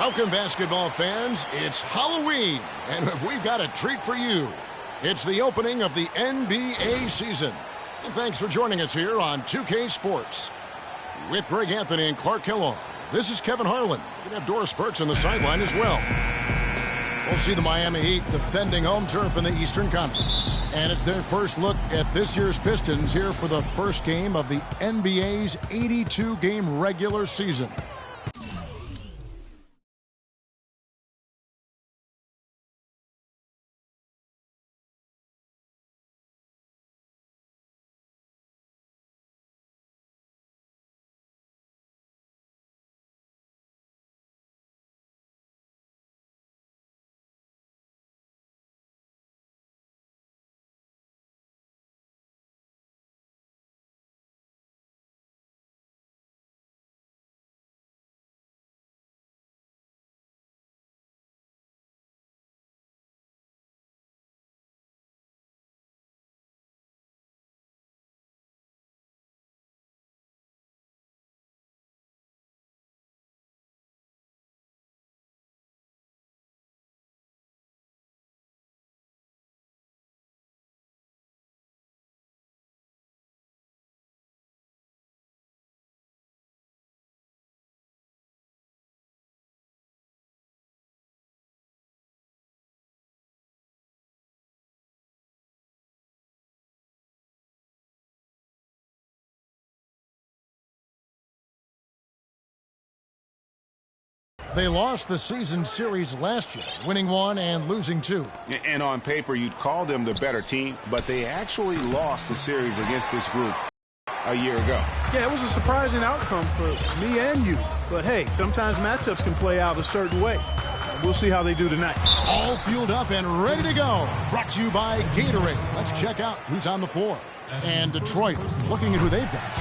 Welcome, basketball fans. It's Halloween, and we've got a treat for you. It's the opening of the NBA season. And thanks for joining us here on 2K Sports. With Greg Anthony and Clark Kellogg, this is Kevin Harlan. We're going to have Doris Burks on the sideline as well. We'll see the Miami Heat defending home turf in the Eastern Conference. And it's their first look at this year's Pistons here for the first game of the NBA's 82-game regular season. They lost the season series last year, winning 1 and losing 2. And on paper, you'd call them the better team, but they actually lost the series against this group a year ago. Yeah, it was a surprising outcome for me and you. But, hey, sometimes matchups can play out a certain way. We'll see how they do tonight. All fueled up and ready to go. Brought to you by Gatorade. Let's check out who's on the floor. And Detroit, looking at who they've got.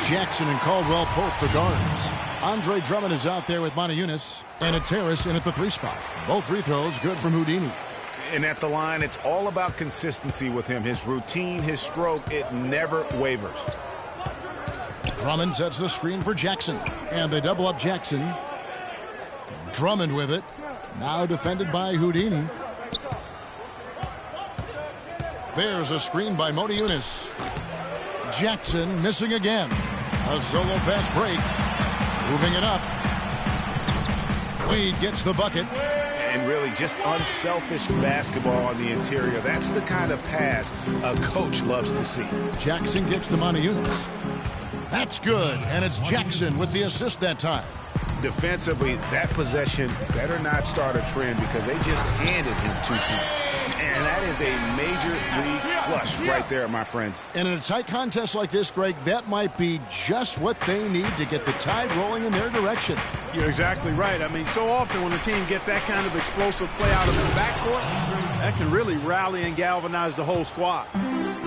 Jackson and Caldwell Pope, the guards. Andre Drummond is out there with Motiejunas, and it's Harris in at the 3 spot. Both free throws good from Houdini. And at the line, it's all about consistency with him. His routine, his stroke, it never wavers. Drummond sets the screen for Jackson, and they double up Jackson. Drummond with it, now defended by Houdini. There's a screen by Motiejunas. Jackson missing again. A solo fast break. Moving it up. Wade gets the bucket. And really just unselfish basketball on the interior. That's the kind of pass a coach loves to see. Jackson gets to Motiejunas. That's good. And it's Jackson with the assist that time. Defensively, that possession better not start a trend because they just handed him 2 points. And that is a major league flush right there, my friends. And in a tight contest like this, Greg, that might be just what they need to get the tide rolling in their direction. You're exactly right. I mean, so often when a team gets that kind of explosive play out of the backcourt, that can really rally and galvanize the whole squad.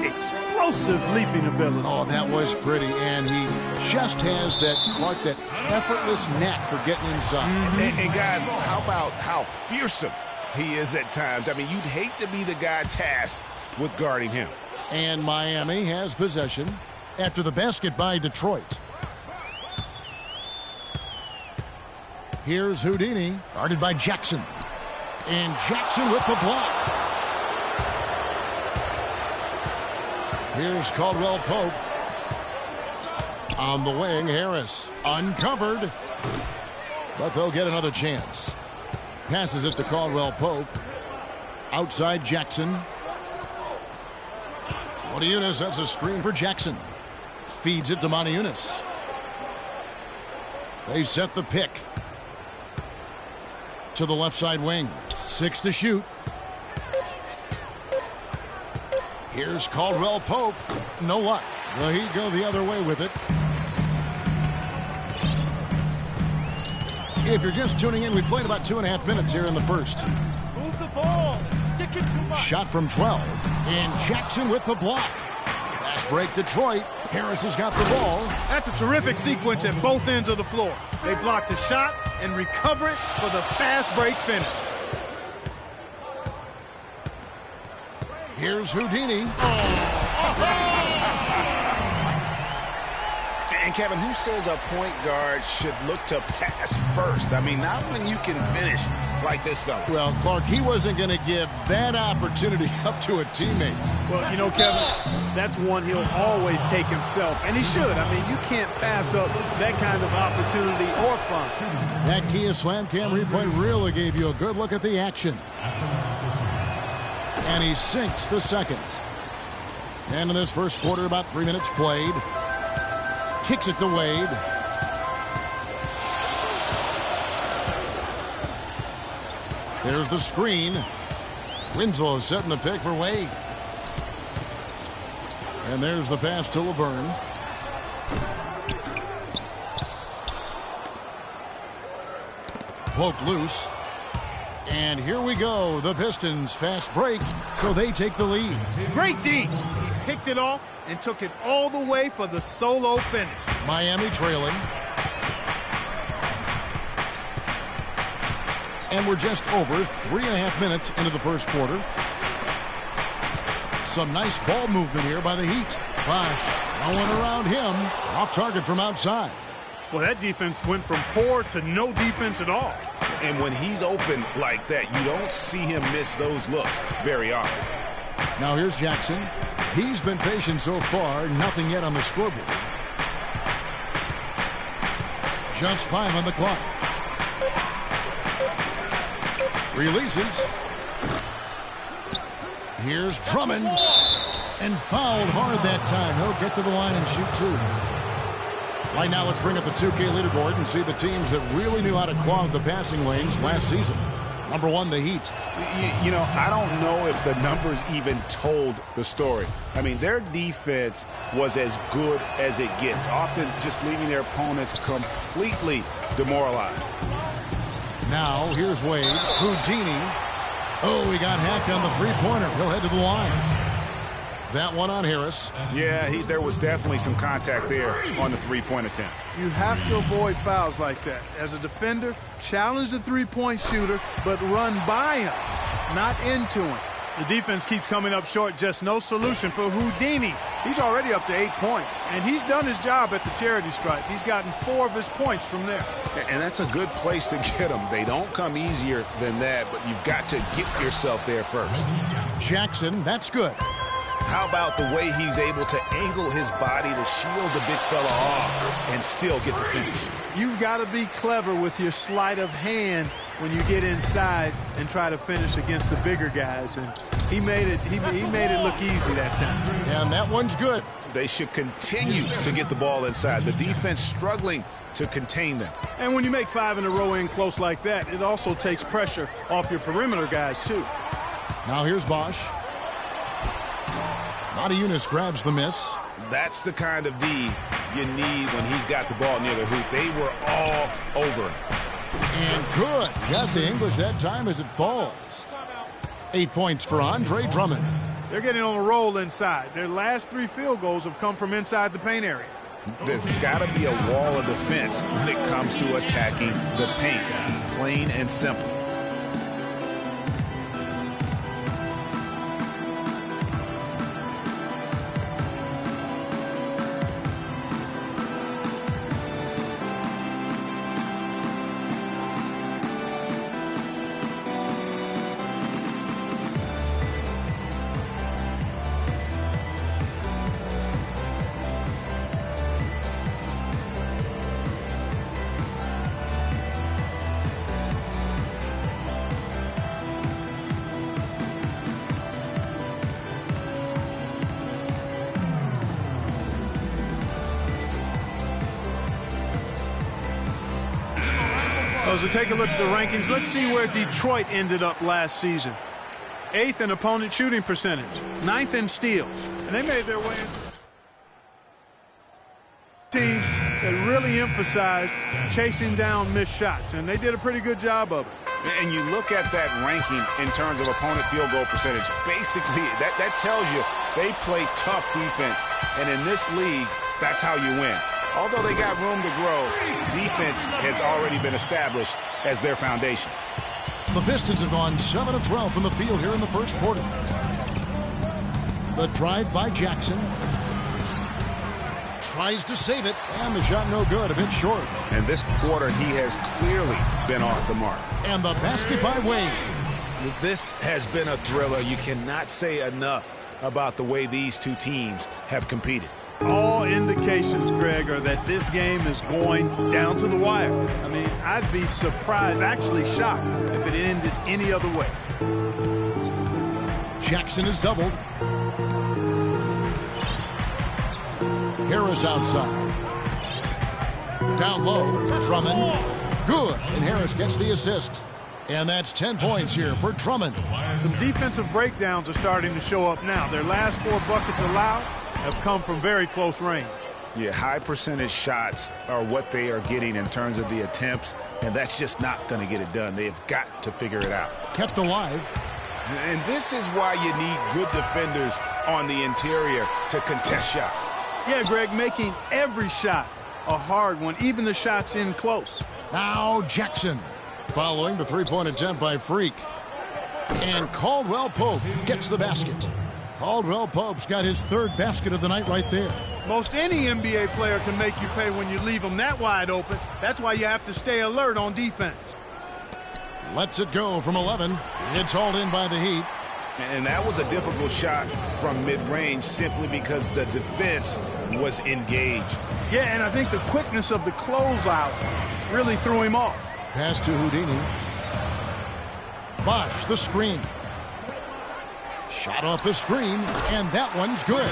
Explosive leaping ability. Oh, that was pretty. And he just has that, Clark, that effortless knack for getting inside. And guys, how about how fearsome he is at times? I mean, you'd hate to be the guy tasked with guarding him. And Miami has possession after the basket by Detroit. Here's Houdini, guarded by Jackson. And Jackson with the block. Here's Caldwell Pope. On the wing, Harris. Uncovered. But they'll get another chance. Passes it to Caldwell Pope. Outside Jackson. Motiejunas, that's a screen for Jackson. Feeds it to Motiejunas. They set the pick. To the left side wing. 6 to shoot. Here's Caldwell Pope. No luck. The Heat go the other way with it. If you're just tuning in, we played about 2.5 minutes here in the first. Move the ball. Stick it to my... Shot from 12. And Jackson with the block. Fast break Detroit. Harris has got the ball. That's a terrific sequence at both ends of the floor. They block the shot and recover it for the fast break finish. Here's Houdini. And And, Kevin, who says a point guard should look to pass first? I mean, not when you can finish like this fella. Well, Clark, he wasn't going to give that opportunity up to a teammate. Well, you know, Kevin, that's one he'll always take himself, and he should. I mean, you can't pass up that kind of opportunity or fun. That Kia Slam Cam replay really gave you a good look at the action. And he sinks the second. And in this first quarter, about 3 minutes played. Kicks it to Wade. There's the screen. Winslow setting the pick for Wade. And there's the pass to Laverne. Poked loose. And here we go. The Pistons fast break, so they take the lead. Great D. Picked it off and took it all the way for the solo finish. Miami trailing. And we're just over 3.5 minutes into the first quarter. Some nice ball movement here by the Heat. Bosh, no one around him. Off target from outside. Well, that defense went from poor to no defense at all. And when he's open like that, you don't see him miss those looks very often. Now here's Jackson. He's been patient so far. Nothing yet on the scoreboard. Just 5 on the clock. Releases. Here's Drummond. And fouled hard that time. He'll get to the line and shoot two. Right now, let's bring up the 2K leaderboard and see the teams that really knew how to clog the passing lanes last season. Number 1, the Heat. You know, I don't know if the numbers even told the story. I mean, their defense was as good as it gets, often just leaving their opponents completely demoralized. Now, here's Wade. Houdini. Oh, he got hacked on the three-pointer. He'll head to the line. That one on Harris. Yeah, there was definitely some contact there on the three-point attempt. You have to avoid fouls like that. As a defender, challenge the three-point shooter, but run by him, not into him. The defense keeps coming up short. Just no solution for Houdini. He's already up to 8 points, and he's done his job at the charity stripe. He's gotten 4 of his points from there. And that's a good place to get them. They don't come easier than that, but you've got to get yourself there first. Jackson, that's good. How about the way he's able to angle his body to shield the big fella off and still get the finish? You've got to be clever with your sleight of hand when you get inside and try to finish against the bigger guys. And he made it look easy that time. And that one's good. They should continue to get the ball inside. The defense struggling to contain them. And when you make 5 in a row in close like that, it also takes pressure off your perimeter guys, too. Now here's Bosh. Matajunas grabs the miss. That's the kind of D you need when he's got the ball near the hoop. They were all over him. And good. Got the English that time as it falls. 8 points for Andre Drummond. They're getting on a roll inside. Their last 3 field goals have come from inside the paint area. There's got to be a wall of defense when it comes to attacking the paint. Plain and simple. As we take a look at the rankings, let's see where Detroit ended up last season. 8th in opponent shooting percentage, 9th in steals, and they made their way into team that really emphasized chasing down missed shots, and they did a pretty good job of it. And you look at that ranking in terms of opponent field goal percentage. Basically, that tells you they play tough defense, and in this league, that's how you win. Although they got room to grow, defense has already been established as their foundation. The Pistons have gone 7 of 12 from the field here in the first quarter. The drive by Jackson. tries to save it. And the shot no good, a bit short. And this quarter, he has clearly been off the mark. And the basket by Wade. This has been a thriller. You cannot say enough about the way these two teams have competed. All indications, Greg, are that this game is going down to the wire. I mean, I'd be surprised, actually shocked, if it ended any other way. Jackson is doubled. Harris outside. Down low. Drummond. Good. And Harris gets the assist. And that's 10 points here for Drummond. Some defensive breakdowns are starting to show up now. Their last 4 buckets allowed have come from very close range. Yeah, high percentage shots are what they are getting in terms of the attempts, and that's just not going to get it done. They've got to figure it out. Kept alive. And this is why you need good defenders on the interior to contest shots. Yeah, Greg, making every shot a hard one, even the shots in close. Now Jackson following the three-point attempt by Freak. And Caldwell Pope gets the basket. Caldwell Pope's got his 3rd basket of the night right there. Most any NBA player can make you pay when you leave them that wide open. That's why you have to stay alert on defense. Lets it go from 11. It's hauled in by the Heat. And that was a difficult shot from mid-range simply because the defense was engaged. Yeah, and I think the quickness of the closeout really threw him off. Pass to Houdini. Bosh, the screen. Shot off the screen, and that one's good.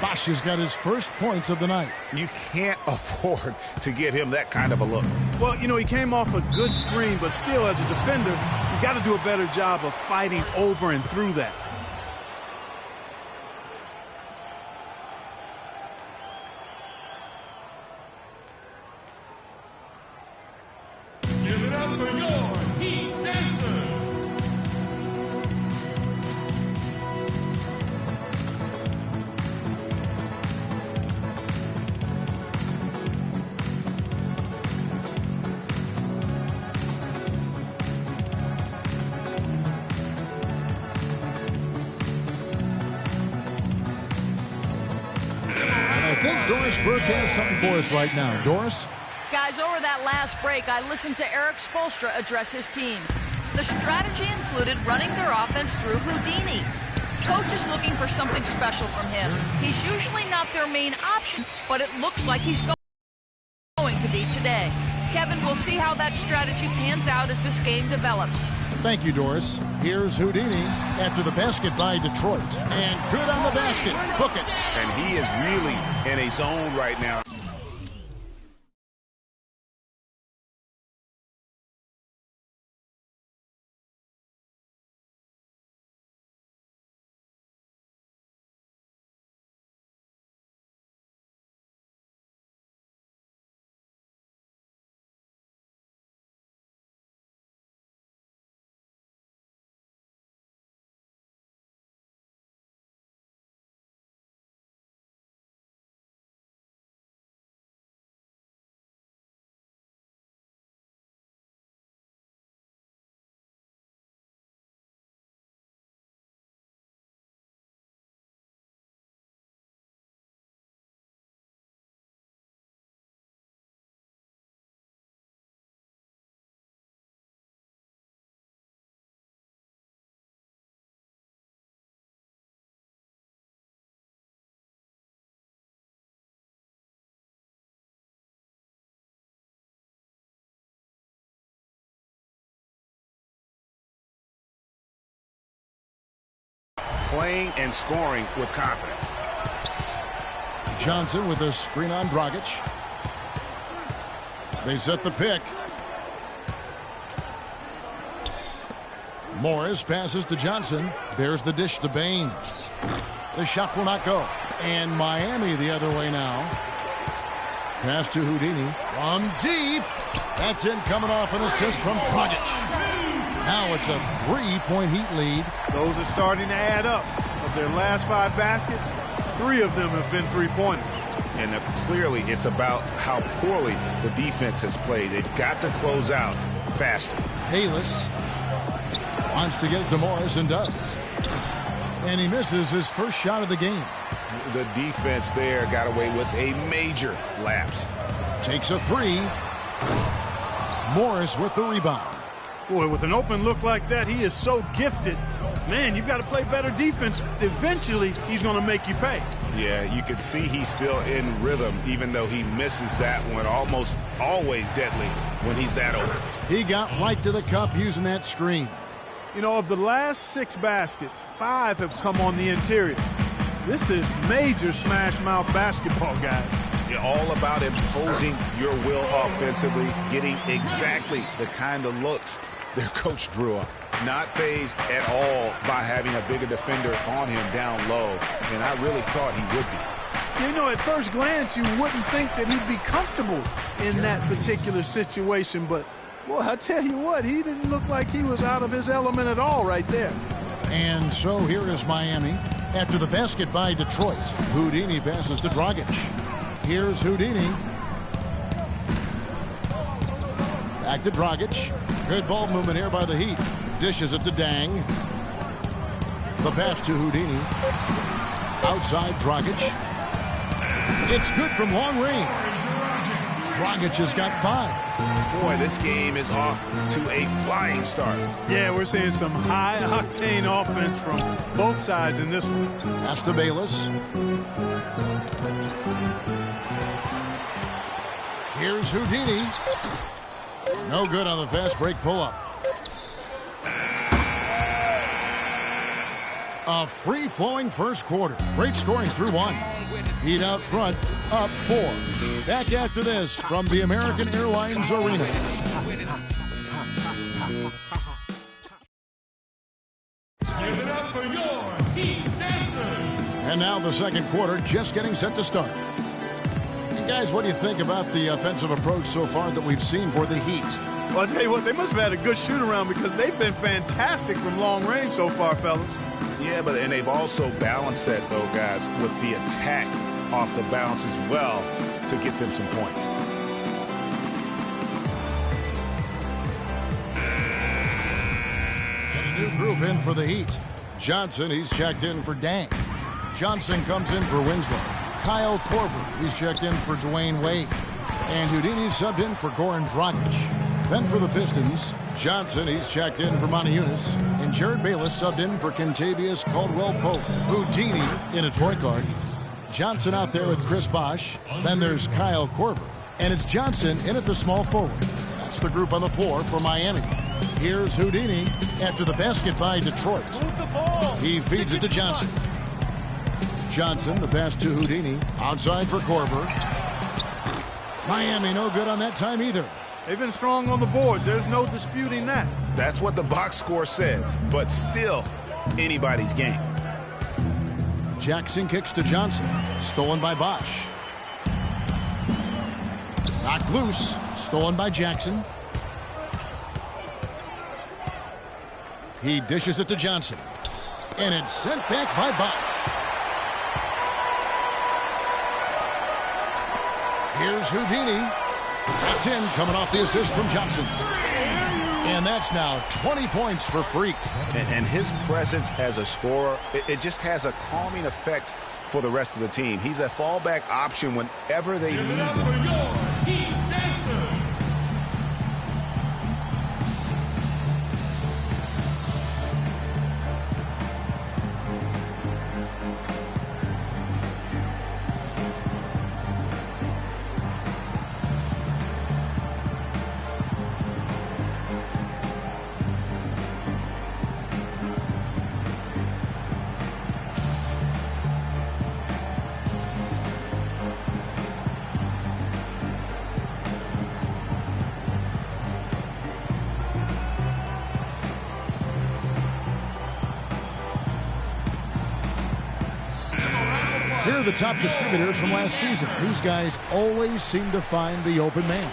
Bosh has got his first points of the night. You can't afford to get him that kind of a look. Well, you know, he came off a good screen, but still, as a defender, you got to do a better job of fighting over and through that. Give it up for your Heat Dancers. I think Doris Burke has something for us right now. Doris? Guys, over that last break, I listened to Eric Spoelstra address his team. The strategy included running their offense through Houdini. Coach is looking for something special from him. He's usually not their main option, but it looks like he's going to be today. Kevin, we'll see how that strategy pans out as this game develops. Thank you, Doris. Here's Houdini after the basket by Detroit. And good on the basket. Hook it. And he is really in a zone right now. Playing and scoring with confidence. Johnson with a screen on Dragic. They set the pick. Morris passes to Johnson. There's the dish to Baines. The shot will not go. And Miami the other way now. Pass to Houdini. From deep. That's in, coming off an assist from Dragic. Now it's a 3-point Heat lead. Those are starting to add up. Of their last 5 baskets, 3 of them have been 3-pointers. And clearly it's about how poorly the defense has played. They've got to close out faster. Halis wants to get it to Morris and does. And he misses his first shot of the game. The defense there got away with a major lapse. Takes a three. Morris with the rebound. Boy, with an open look like that, he is so gifted. Man, you've got to play better defense. Eventually, he's going to make you pay. Yeah, you can see he's still in rhythm, even though he misses that one. Almost always deadly when he's that open. He got right to the cup using that screen. You know, of the last 6 baskets, 5 have come on the interior. This is major smash-mouth basketball, guys. You're all about imposing your will offensively, getting exactly the kind of looks their coach drew up. Not fazed at all by having a bigger defender on him down low, and I really thought he would be. You know, at first glance, you wouldn't think that he'd be comfortable in that particular situation, but, boy, I tell you what, he didn't look like he was out of his element at all right there. And so here is Miami. After the basket by Detroit, Houdini passes to Dragic. Here's Houdini. Back to Dragic. Good ball movement here by the Heat. Dishes it to Dang. The pass to Houdini. Outside Dragic. It's good from long range. Dragic has got 5. Boy, this game is off to a flying start. Yeah, we're seeing some high-octane offense from both sides in this one. Pass to Bayless. Here's Houdini. No good on the fast break pull-up. A free-flowing first quarter. Great scoring through 1. Heat out front, up 4. Back after this from the American Airlines Arena. Give it up for your Heat Dancers. And now the second quarter just getting set to start. And guys, what do you think about the offensive approach so far that we've seen for the Heat? Well, I'll tell you what, they must have had a good shoot-around because they've been fantastic from long range so far, fellas. Yeah, and they've also balanced that, though, guys, with the attack off the bounce as well to get them some points. A new group in for the Heat. Johnson, he's checked in for Dang. Johnson comes in for Winslow. Kyle Korver, he's checked in for Dwayne Wade. And Houdini subbed in for Goran Dragic. Then for the Pistons, Johnson, he's checked in for Moniunas. And Jared Bayless subbed in for Kentavious Caldwell-Pope. Houdini in at point guard. Johnson out there with Chris Bosh. Then there's Kyle Korver. And it's Johnson in at the small forward. That's the group on the floor for Miami. Here's Houdini after the basket by Detroit. He feeds it to Johnson. Johnson, the pass to Houdini. Outside for Korver. Miami no good on that time either. They've been strong on the boards. There's no disputing that. That's what the box score says, but still anybody's game. Jackson kicks to Johnson. Stolen by Bosh. Knocked loose. Stolen by Jackson. He dishes it to Johnson. And it's sent back by Bosh. Here's Houdini. That's in, coming off the assist from Johnson. And that's now 20 points for Freak. And his presence as a scorer, it just has a calming effect for the rest of the team. He's a fallback option whenever they need Give it up him. for your Heat Dancers. Here are the top distributors from last season. These guys always seem to find the open man.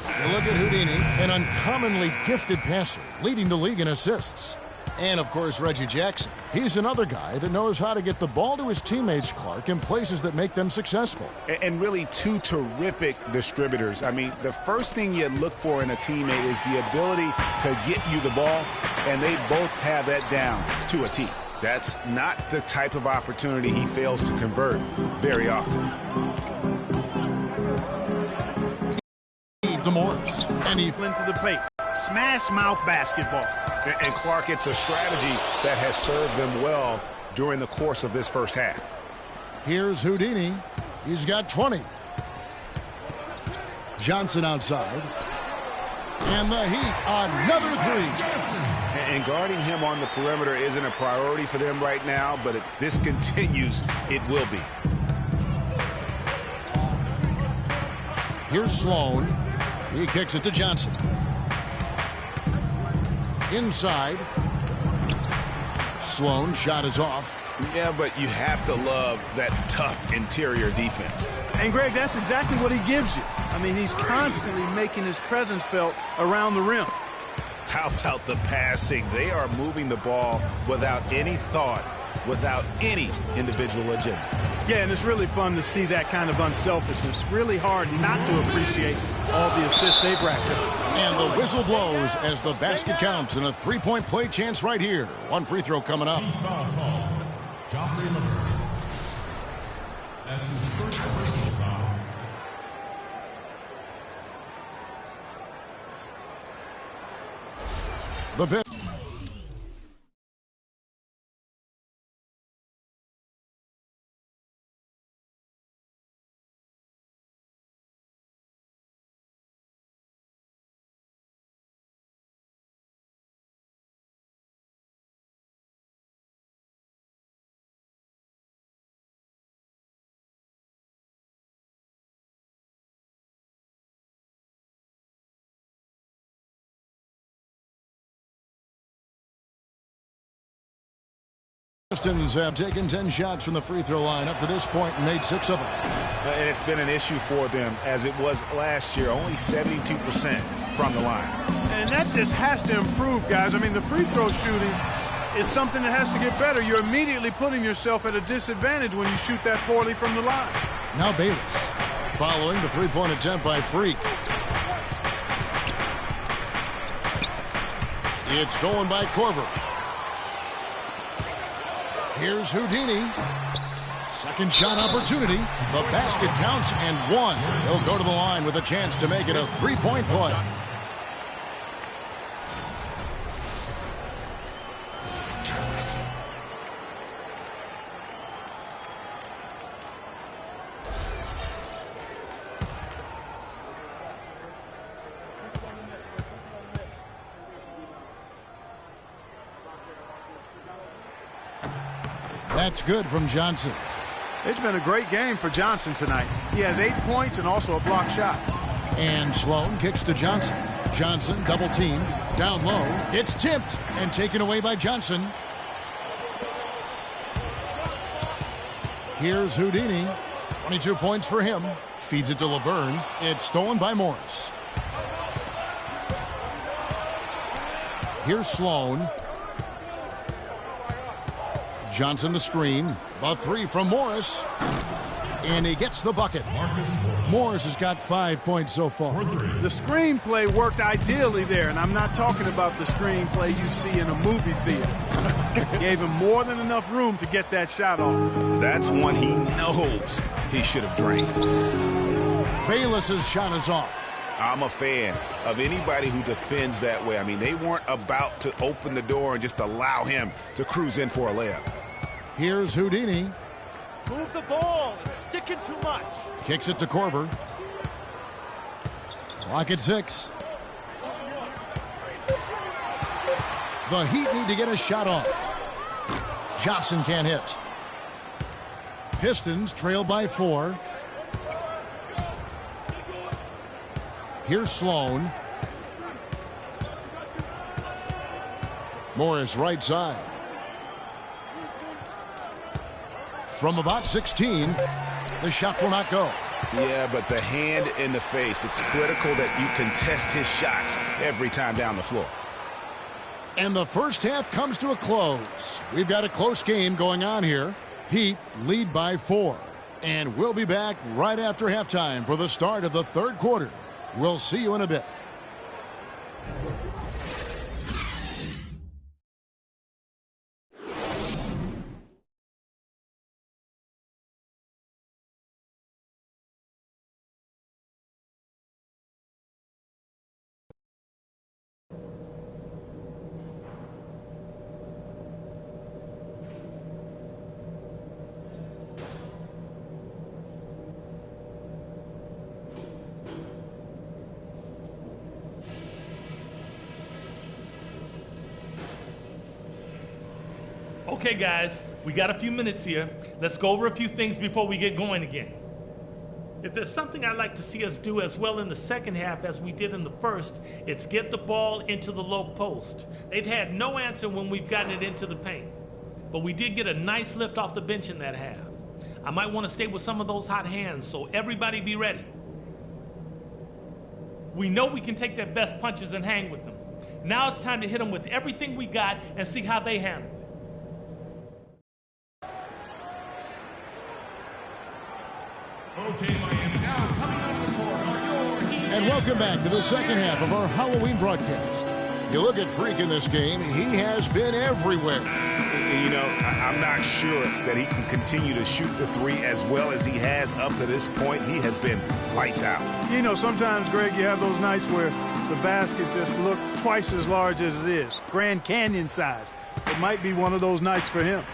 You look at Houdini, an uncommonly gifted passer, leading the league in assists. And, of course, Reggie Jackson. He's another guy that knows how to get the ball to his teammates, Clark, in places that make them successful. And really two terrific distributors. I mean, the first thing you look for in a teammate is the ability to get you the ball, and they both have that down to a T. That's not the type of opportunity he fails to convert very often. To Morris. And he into the paint. Smash mouth basketball. And Clark, it's a strategy that has served them well during the course of this first half. Here's Houdini. He's got 20. Johnson outside. And the Heat, another three. And guarding him on the perimeter isn't a priority for them right now, but if this continues, it will be. Here's Sloan. He kicks it to Johnson. Inside. Sloan, shot is off. Yeah, but you have to love that tough interior defense. And, Greg, that's exactly what he gives you. I mean, he's constantly making his presence felt around the rim. How about the passing? They are moving the ball without any thought, without any individual agendas. Yeah, and it's really fun to see that kind of unselfishness. Really hard not to appreciate all the assists they've racked up. And the whistle blows as the basket counts and a three-point play chance right here. One free throw coming up. Foul call. Joffrey Levert. That's his first personal foul. The bit. Pistons have taken 10 shots from the free throw line up to this point and made 6 of them. And it's been an issue for them as it was last year, only 72% from the line. And that just has to improve, guys. I mean, the free throw shooting is something that has to get better. You're immediately putting yourself at a disadvantage when you shoot that poorly from the line. Now Bayless following the three-point attempt by Freak. It's stolen by Korver. Here's Houdini. Second shot opportunity. The basket counts and one. He'll go to the line with a chance to make it a three-point play. That's good from Johnson. It's been a great game for Johnson tonight. He has 8 points and also a block shot. And Sloan kicks to Johnson. Johnson double teamed. Down low. It's tipped and taken away by Johnson. Here's Houdini. 22 points for him. Feeds it to Laverne. It's stolen by Morris. Here's Sloan. Johnson the screen. The three from Morris. And he gets the bucket. Morris has got 5 points so far. The screenplay worked ideally there, and I'm not talking about the screenplay you see in a movie theater. Gave him more than enough room to get that shot off. That's one he knows he should have drained. Bayless's shot is off. I'm a fan of anybody who defends that way. I mean, they weren't about to open the door and just allow him to cruise in for a layup. Here's Houdini. Move the ball. It's sticking too much. Kicks it to Korver. Clock at 6. The Heat need to get a shot off. Johnson can't hit. Pistons trail by 4. Here's Sloan. Morris right side. From about 16, the shot will not go. Yeah, but the hand in the face, it's critical that you contest his shots every time down the floor. And the first half comes to a close. We've got a close game going on here. Heat lead by 4. And we'll be back right after halftime for the start of the third quarter. We'll see you in a bit. Okay, guys, we got a few minutes here. Let's go over a few things before we get going again. If there's something I'd like to see us do as well in the second half as we did in the first, it's get the ball into the low post. They've had no answer when we've gotten it into the paint. But we did get a nice lift off the bench in that half. I might want to stay with some of those hot hands, so everybody be ready. We know we can take their best punches and hang with them. Now it's time to hit them with everything we got and see how they handle it. Okay, Miami, now coming on the court are your Heat. And welcome back to the second half of our Halloween broadcast. You look at Freak in this game, he has been everywhere. You know, I'm not sure that he can continue to shoot the three as well as he has up to this point. He has been lights out. You know, sometimes, Greg, you have those nights where the basket just looks twice as large as it is. Grand Canyon size. It might be one of those nights for him.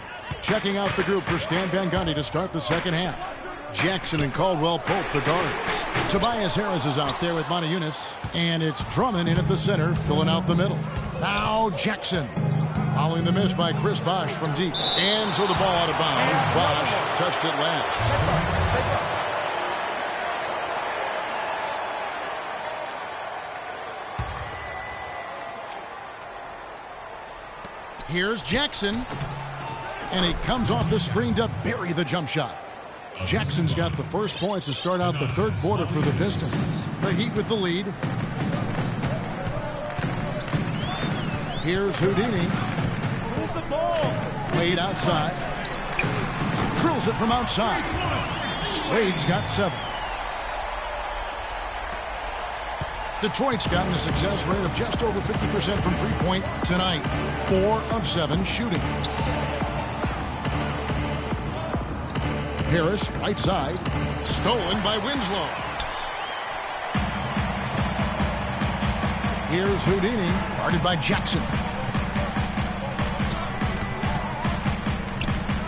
Checking out the group for Stan Van Gundy to start the second half. Jackson and Caldwell Pope, the guards. Tobias Harris is out there with Monty Eunice. And it's Drummond in at the center, filling out the middle. Now Jackson. Following the miss by Chris Bosh from deep. And so the ball out of bounds. Bosh touched it last. Here's Jackson. And he comes off the screen to bury the jump shot. Jackson's got the first points to start out the third quarter for the Pistons. The Heat with the lead. Here's Houdini. Move the ball. Wade outside. Drills it from outside. Wade's got 7. Detroit's gotten a success rate of just over 50% from three-point tonight. 4 of 7 shooting. Harris, right side. Stolen by Winslow. Here's Houdini, guarded by Jackson.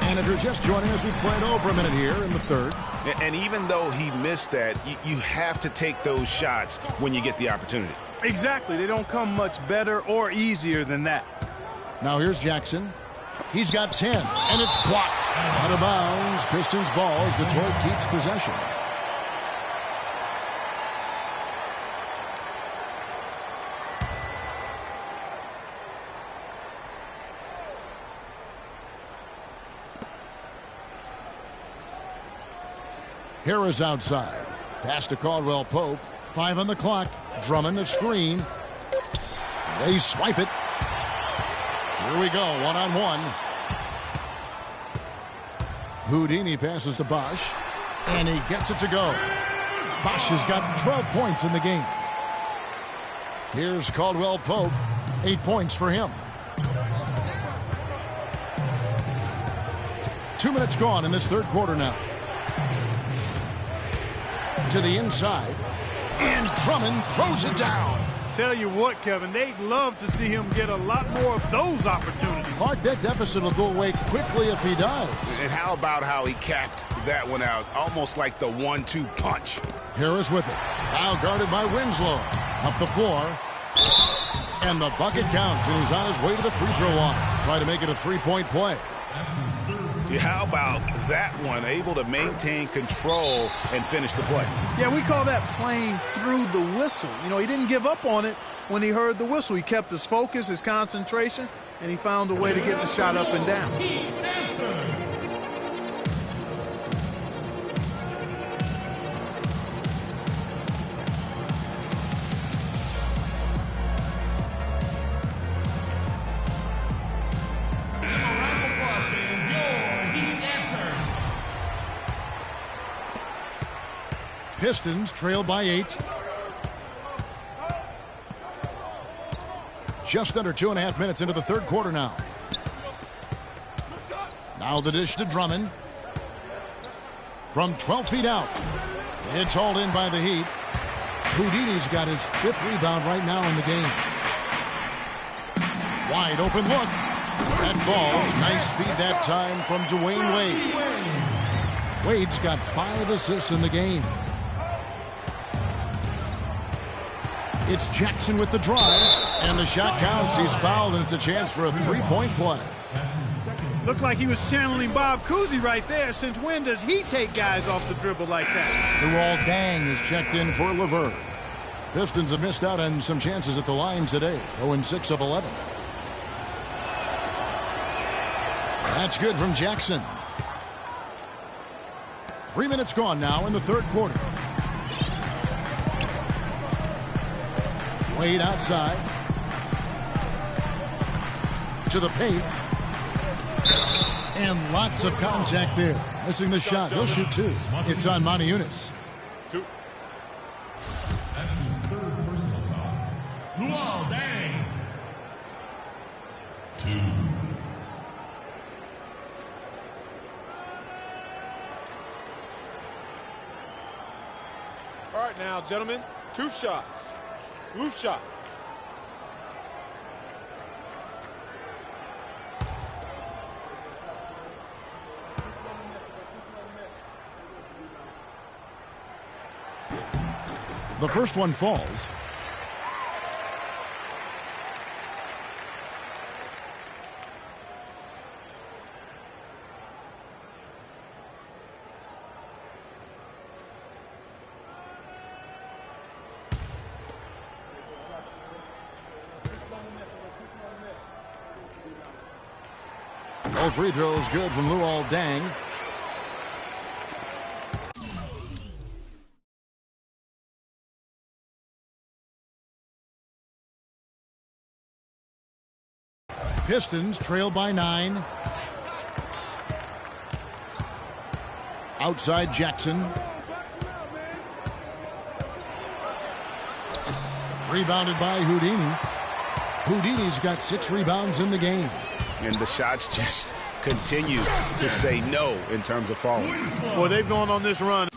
And if you're just joining us, we played over a minute here in the third. And even though he missed that, you have to take those shots when you get the opportunity. Exactly. They don't come much better or easier than that. Now here's Jackson. He's got 10, and it's blocked. Out of bounds, Pistons ball as Detroit keeps possession. Harris outside. Pass to Caldwell Pope. 5 on the clock. Drummond a screen. They swipe it. Here we go, one-on-one. Houdini passes to Bosh, and he gets it to go. Bosh has got 12 points in the game. Here's Caldwell Pope, 8 points for him. 2 minutes gone in this third quarter now. To the inside, and Drummond throws it down. Tell you what, Kevin, they'd love to see him get a lot more of those opportunities. Clark, that deficit will go away quickly if he does. And how about how he capped that one out, almost like the 1-2 punch. Harris with it. Now guarded by Winslow. Up the floor. And the bucket counts, and he's on his way to the free throw line. Try to make it a three-point play. How about that one? Able to maintain control and finish the play. Yeah, we call that playing through the whistle. You know, he didn't give up on it when he heard the whistle. He kept his focus, his concentration, and he found a way to get the shot up and down. Pistons trail by 8. Just under 2.5 minutes into the third quarter now. Now the dish to Drummond. From 12 feet out. It's hauled in by the Heat. Houdini's got his 5th rebound right now in the game. Wide open look. That falls. Nice speed that time from Dwayne Wade. Wade's got 5 assists in the game. It's Jackson with the drive, and the shot counts. He's fouled, and it's a chance for a three-point play. Looked like he was channeling Bob Cousy right there. Since when does he take guys off the dribble like that? Luol Deng is checked in for Levert. Pistons have missed out on some chances at the line today. 0-6 of 11. That's good from Jackson. 3 minutes gone now in the third quarter. Wade outside. To the paint. And lots of contact there. Missing the shot. He'll shoot two. It's on Motiejunas. That's his third personal foul. Luol Deng. 2. All right now, gentlemen, 2 shots. 2 shots. The first one falls. All free throws good from Luol Deng. Pistons trail by 9. Outside Jackson. Rebounded by Houdini. Houdini's got 6 rebounds in the game. And the shots just continue to say no in terms of falling. Boy, they've gone on this run.